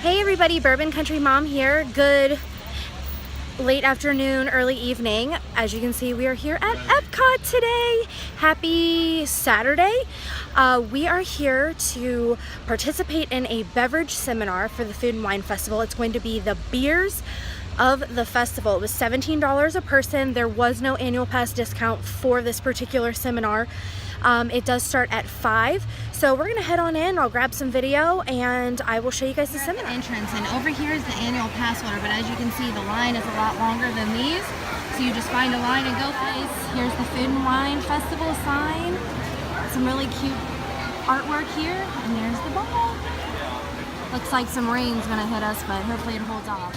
Hey everybody, Bourbon Country Mom here. Good late afternoon, early evening. As you can see, we are here at Epcot today. Happy Saturday. We are here to participate in a beverage seminar for the Food and Wine Festival. It's going to be the beers of the festival. It was $17 a person. There was no annual pass discount for this particular seminar. It does start at 5, so we're gonna head on in. I'll grab some video and I will show you guys the seminar. Entrance, and over here is the annual pass holder, but as you can see, the line is a lot longer than these, so you just find a line and go place. Here's the Food and Wine Festival sign. Some really cute artwork here, and there's the ball. Looks like some rain's gonna hit us, but hopefully it holds off.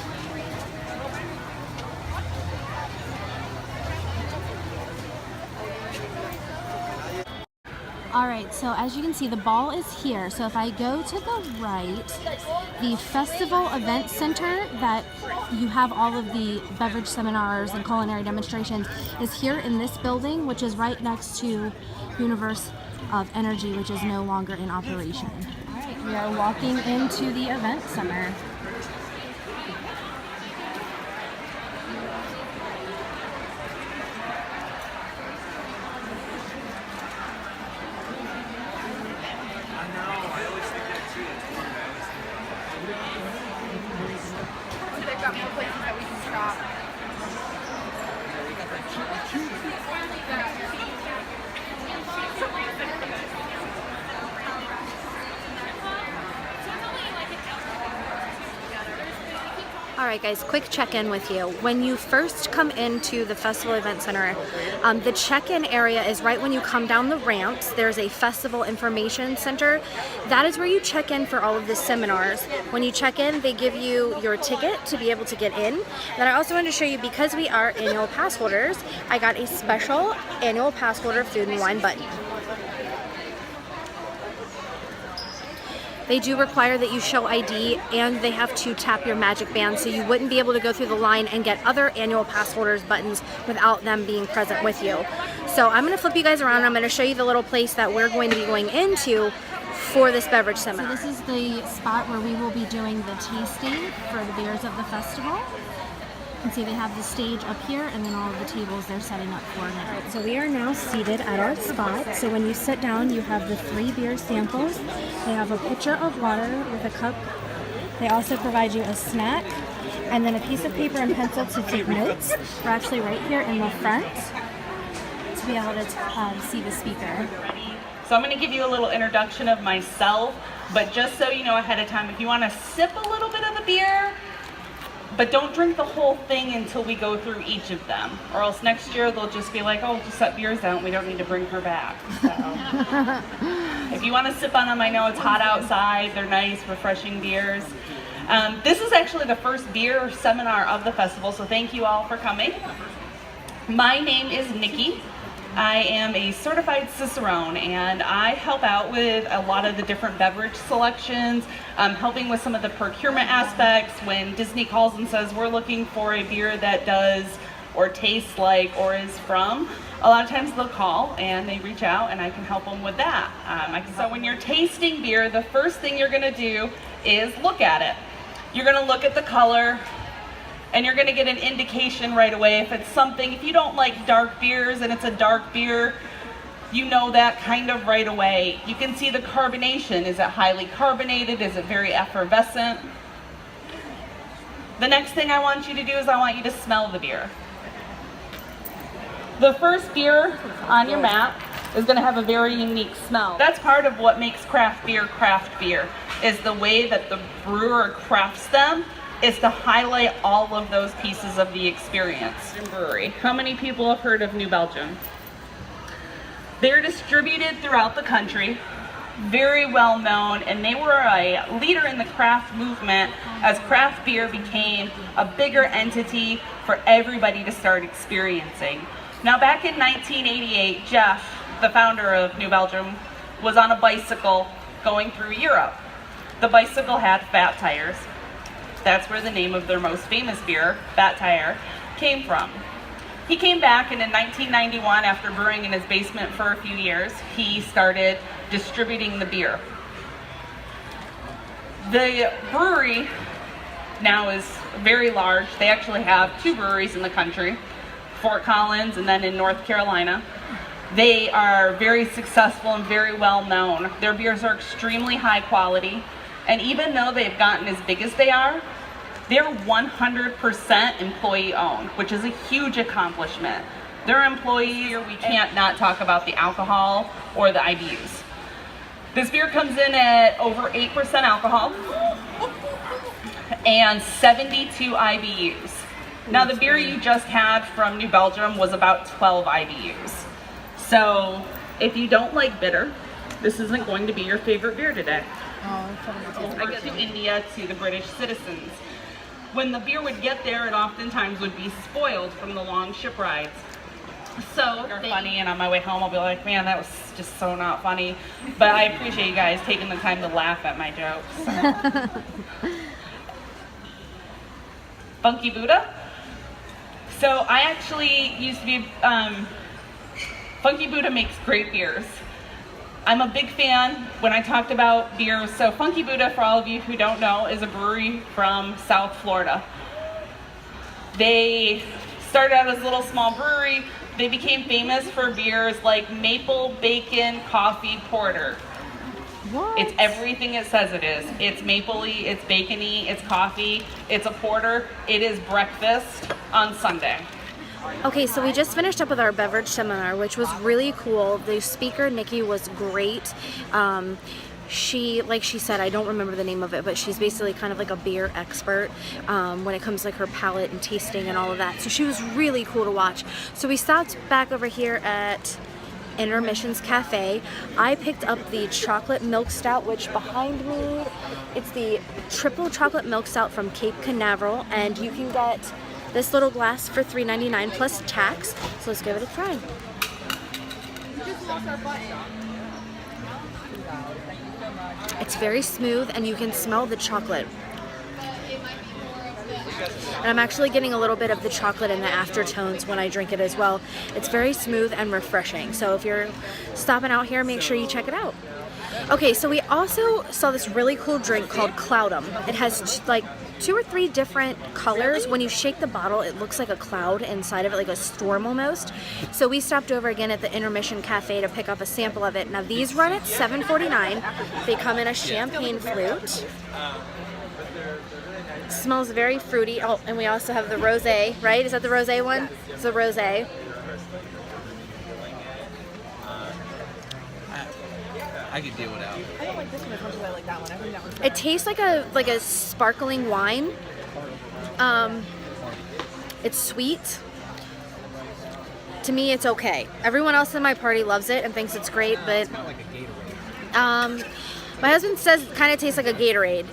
Alright, so as you can see, the ball is here. So if I go to the right, the Festival Event Center that you have all of the beverage seminars and culinary demonstrations is here in this building, which is right next to Universe of Energy, which is no longer in operation. Alright, we are walking into the event center. They've got more places that we can stop. Alright guys, quick check-in with you. When you first come into the Festival Event Center, the check-in area is right when you come down the ramps. There's a Festival Information Center. That is where you check in for all of the seminars. When you check in, they give you your ticket to be able to get in. Then I also wanted to show you, because we are annual pass holders, I got a special annual pass holder Food and Wine button. They do require that you show ID, and they have to tap your magic band, so you wouldn't be able to go through the line and get other annual pass holders buttons without them being present with you. So I'm going to flip you guys around. I'm going to show you the little place that we're going to be going into for this beverage seminar. So this is the spot where we will be doing the tasting for the beers of the festival. You can see they have the stage up here, and then all of the tables they're setting up for now. So we are now seated at our spot. So when you sit down, you have the 3 beer samples. They have a pitcher of water with a cup. They also provide you a snack, and then a piece of paper and pencil to take notes. We're actually right here in the front to be able to see the speaker. So I'm going to give you a little introduction of myself, but just so you know ahead of time, if you want to sip a little bit of the beer, but don't drink the whole thing until we go through each of them, or else next year they'll just be like, oh, just set beers out and we don't need to bring her back. So if you want to sip on them, I know it's hot outside, they're nice, refreshing beers. This is actually the first beer seminar of the festival, so thank you all for coming. My name is Nikki. I am a certified Cicerone, and I help out with a lot of the different beverage selections, helping with some of the procurement aspects. When Disney calls and says we're looking for a beer that does or tastes like or is from, a lot of times they'll call and they reach out and I can help them with that. So when you're tasting beer, the first thing you're going to do is look at it. You're going to look at the color, and you're going to get an indication right away if it's something. If you don't like dark beers and it's a dark beer, you know that kind of right away. You can see the carbonation. Is it highly carbonated? Is it very effervescent? The next thing I want you to do is I want you to smell the beer. The first beer on your map is going to have a very unique smell. That's part of what makes craft beer, is the way that the brewer crafts them, is to highlight all of those pieces of the experience. Brewery. How many people have heard of New Belgium? They're distributed throughout the country, very well known, and they were a leader in the craft movement as craft beer became a bigger entity for everybody to start experiencing. Now back in 1988, Jeff, the founder of New Belgium, was on a bicycle going through Europe. The bicycle had fat tires. That's where the name of their most famous beer, Fat Tire, came from. He came back, and in 1991, after brewing in his basement for a few years, he started distributing the beer. The brewery now is very large. They actually have 2 breweries in the country, Fort Collins and then in North Carolina. They are very successful and very well known. Their beers are extremely high quality, and even though they've gotten as big as they are, they're 100% employee owned, which is a huge accomplishment. Their employees, we can't not talk about the alcohol or the IBUs. This beer comes in at over 8% alcohol and 72 IBUs. Now the beer you just had from New Belgium was about 12 IBUs. So if you don't like bitter, this isn't going to be your favorite beer today. I get to India to the British citizens. When the beer would get there, it oftentimes would be spoiled from the long ship rides. So they're funny, and on my way home I'll be like, man, that was just so not funny. But I appreciate you guys taking the time to laugh at my jokes. Funky Buddha. So I actually used to be, Funky Buddha makes great beers. I'm a big fan when I talked about beers. So Funky Buddha, for all of you who don't know, is a brewery from South Florida. They started out as a little small brewery. They became famous for beers like maple, bacon, coffee, porter. What? It's everything it says it is. It's mapley, it's bacony, it's coffee, it's a porter. It is breakfast on Sunday. Okay, so we just finished up with our beverage seminar, which was really cool. The speaker, Nikki, was great. Like she said, I don't remember the name of it, but she's basically kind of like a beer expert when it comes to like her palate and tasting and all of that. So she was really cool to watch. So we stopped back over here at Intermissions Cafe. I picked up the chocolate milk stout, which behind me, it's the triple chocolate milk stout from Cape Canaveral, and you can get this little glass for $3.99 plus tax. So let's give it a try. It's very smooth, and you can smell the chocolate. And I'm actually getting a little bit of the chocolate in the aftertones when I drink it as well. It's very smooth and refreshing. So if you're stopping out here, make sure you check it out. Okay, so we also saw this really cool drink called Cloudum. It has like 2 or 3 different colors. When you shake the bottle, it looks like a cloud inside of it, like a storm almost. So we stopped over again at the Intermission Cafe to pick up a sample of it. Now these run at $7.49. They come in a champagne flute. Smells very fruity. Oh, and we also have the rosé, right? Is that the rosé one? It's the rosé. I could deal without. I don't like this one as much as I like that one. I think that one's It tastes like a sparkling wine. It's sweet. To me, it's okay. Everyone else in my party loves it and thinks it's great, but It's not like a Gatorade. my husband says it kind of tastes like a Gatorade.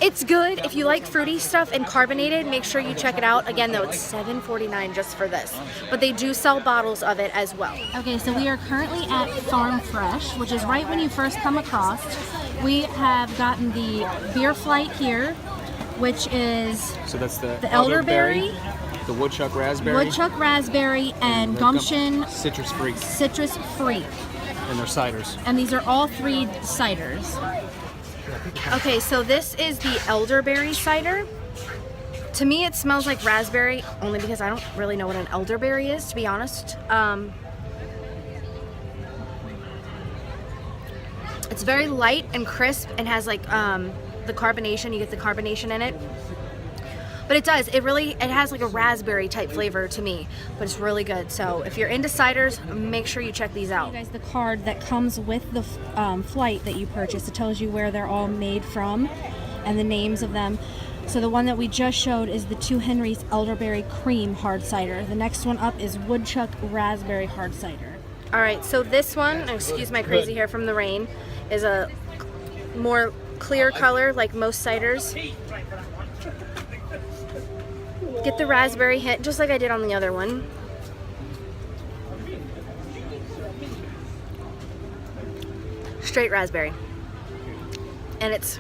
It's good. If you like fruity stuff and carbonated, make sure you check it out. Again, though, it's $7.49 just for this. But they do sell bottles of it as well. Okay, so we are currently at Vuitton Fresh, which is right when you first come across. We have gotten the beer flight here, which is So that's the elderberry, the woodchuck raspberry, and gumption citrus freak, citrus freak. and they're ciders. And these are all 3 ciders. Okay, so this is the elderberry cider. To me, it smells like raspberry, only because I don't really know what an elderberry is, to be honest. It's very light and crisp and has like the carbonation. You get the carbonation in it. But it has like a raspberry type flavor to me, but it's really good. So if you're into ciders, make sure you check these out. You guys, the card that comes with the flight that you purchase, it tells you where they're all made from and the names of them. So the one that we just showed is the 2 Henry's Elderberry Cream Hard Cider. The next one up is Woodchuck Raspberry Hard Cider. All right, so this one, excuse my crazy hair from the rain, is a more clear color like most ciders. Get the raspberry hint, just like I did on the other one. Straight raspberry. And it's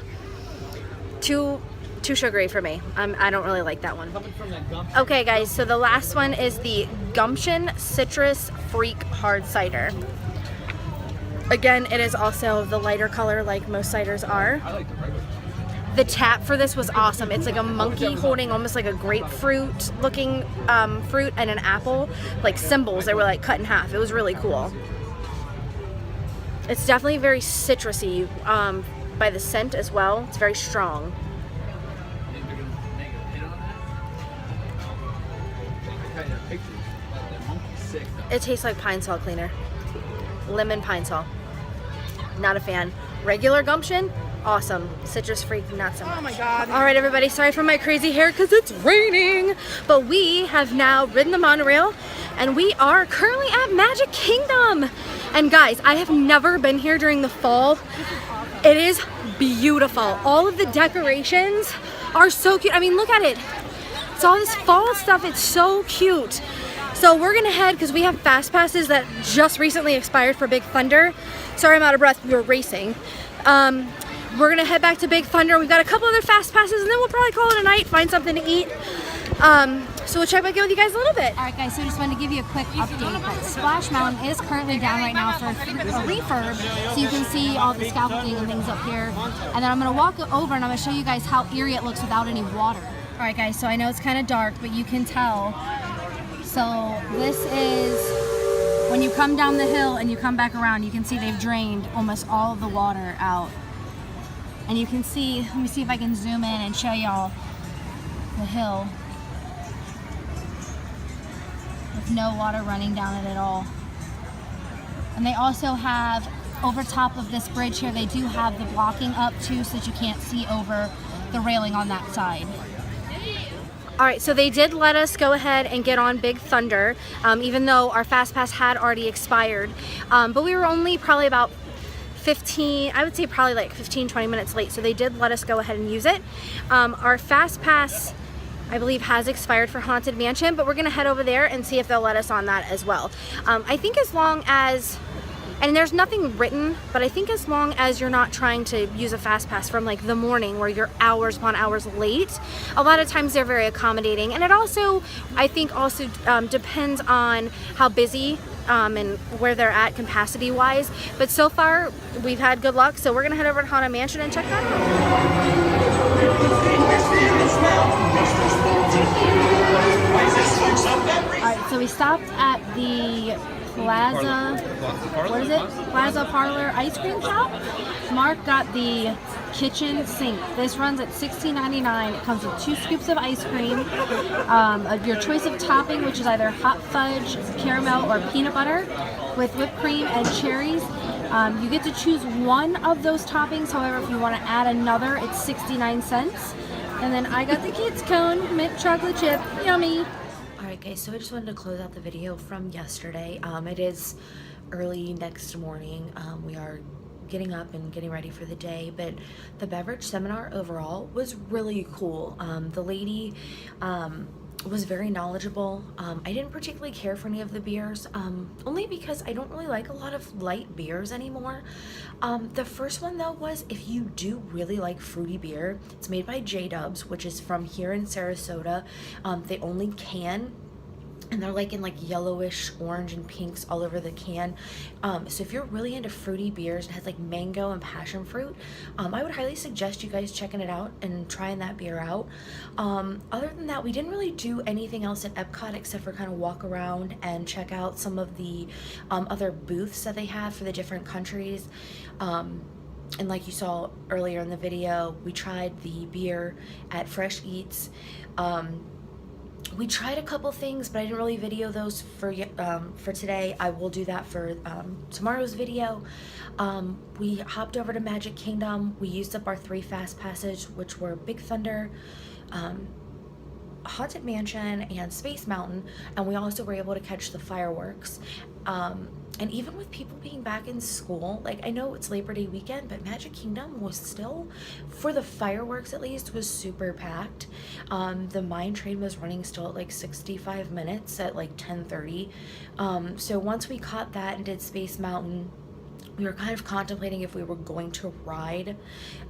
too sugary for me. I don't really like that one. Okay guys, so the last one is the Gumption Citrus Freak Hard Cider. Again, it is also the lighter color like most ciders are. The tap for this was awesome. It's like a monkey holding almost like a grapefruit looking fruit and an apple, like symbols that were like cut in half. It was really cool. It's definitely very citrusy by the scent as well. It's very strong. It tastes like pine sol cleaner. Lemon pine sol. Not a fan. Regular gumption, awesome. Citrus free, not so much. Oh my God. All right, everybody, sorry for my crazy hair because it's raining. But we have now ridden the monorail and we are currently at Magic Kingdom. And guys, I have never been here during the fall. It is beautiful. All of the decorations are so cute. I mean, look at it. It's all this fall stuff. It's so cute. So we're gonna head because we have fast passes that just recently expired for Big Thunder. Sorry, I'm out of breath. We were racing. We're gonna head back to Big Thunder. We've got a couple other fast passes, and then we'll probably call it a night. Find something to eat. So we'll check back in with you guys a little bit. All right, guys, so just wanted to give you a quick update. But Splash Mountain is currently down right now for a refurb, so you can see all the scaffolding and things up here. And then I'm going to walk over and I'm going to show you guys how eerie it looks without any water. All right, guys, so I know it's kind of dark, but you can tell. So this is when you come down the hill and you come back around, you can see they've drained almost all of the water out. And you can see, let me see if I can zoom in and show y'all the hill. With no water running down it at all. And they also have, over top of this bridge here, they do have the blocking up too so that you can't see over the railing on that side. All right, so they did let us go ahead and get on Big Thunder, even though our Fast Pass had already expired. But we were only probably about 15, I would say probably like 15, 20 minutes late, so they did let us go ahead and use it. Our Fast Pass, I believe, has expired for Haunted Mansion, but we're gonna head over there and see if they'll let us on that as well. I think as long as, and there's nothing written, but I think as long as you're not trying to use a fast pass from like the morning where you're hours upon hours late, a lot of times they're very accommodating. And it also, I think also depends on how busy and where they're at capacity wise. But so far we've had good luck, so we're gonna head over to Haunted Mansion and check that out. All right, so we stopped at the Plaza, what is it? Plaza Parlor ice cream shop. Mark got the kitchen sink. This runs at $16.99. It comes with 2 scoops of ice cream, your choice of topping, which is either hot fudge, caramel, or peanut butter, with whipped cream and cherries. You get to choose one of those toppings. However, if you want to add another, it's 69 cents. And then I got the kids cone, mint chocolate chip, yummy. Alright guys, so I just wanted to close out the video from yesterday. It is early next morning. We are getting up and getting ready for the day, but the beverage seminar overall was really cool. The lady was very knowledgeable. I didn't particularly care for any of the beers, only because I don't really like a lot of light beers anymore. The first one though was, if you do really like fruity beer, it's made by J-Dubs, which is from here in Sarasota. They only can, and they're like in like yellowish, orange, and pinks all over the can. So if you're really into fruity beers, it has like mango and passion fruit, I would highly suggest you guys checking it out and trying that beer out. Other than that, we didn't really do anything else at Epcot except for kind of walk around and check out some of the other booths that they have for the different countries. And like you saw earlier in the video, we tried the beer at Fresh Eats. We tried a couple things, but I didn't really video those for today. I will do that for tomorrow's video. We hopped over to Magic Kingdom. We used up our 3 fast passes, which were Big Thunder, Haunted Mansion, and Space Mountain, and we also were able to catch the fireworks. And even with people being back in school, like, I know it's Labor Day weekend, but Magic Kingdom was still, for the fireworks at least, was super packed. The mine train was running still at like 65 minutes at like 10:30. So once we caught that and did Space Mountain, we were kind of contemplating if we were going to ride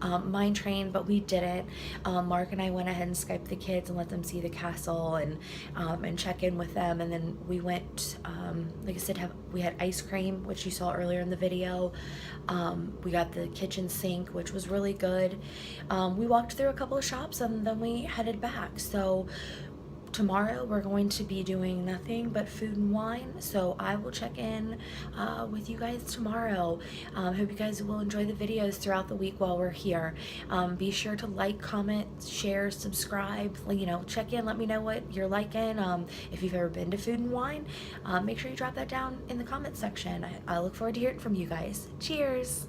Mine Train, but we didn't. Mark and I went ahead and Skyped the kids and let them see the castle and check in with them. And then we went, like I said, we had ice cream, which you saw earlier in the video. We got the kitchen sink, which was really good. We walked through a couple of shops and then we headed back. So tomorrow we're going to be doing nothing but food and wine, so I will check in with you guys tomorrow. Hope you guys will enjoy the videos throughout the week while we're here. Be sure to like, comment, share, subscribe, you know, check in, let me know what you're liking. If you've ever been to Food and Wine, make sure you drop that down in the comment section. I look forward to hearing from you guys. Cheers!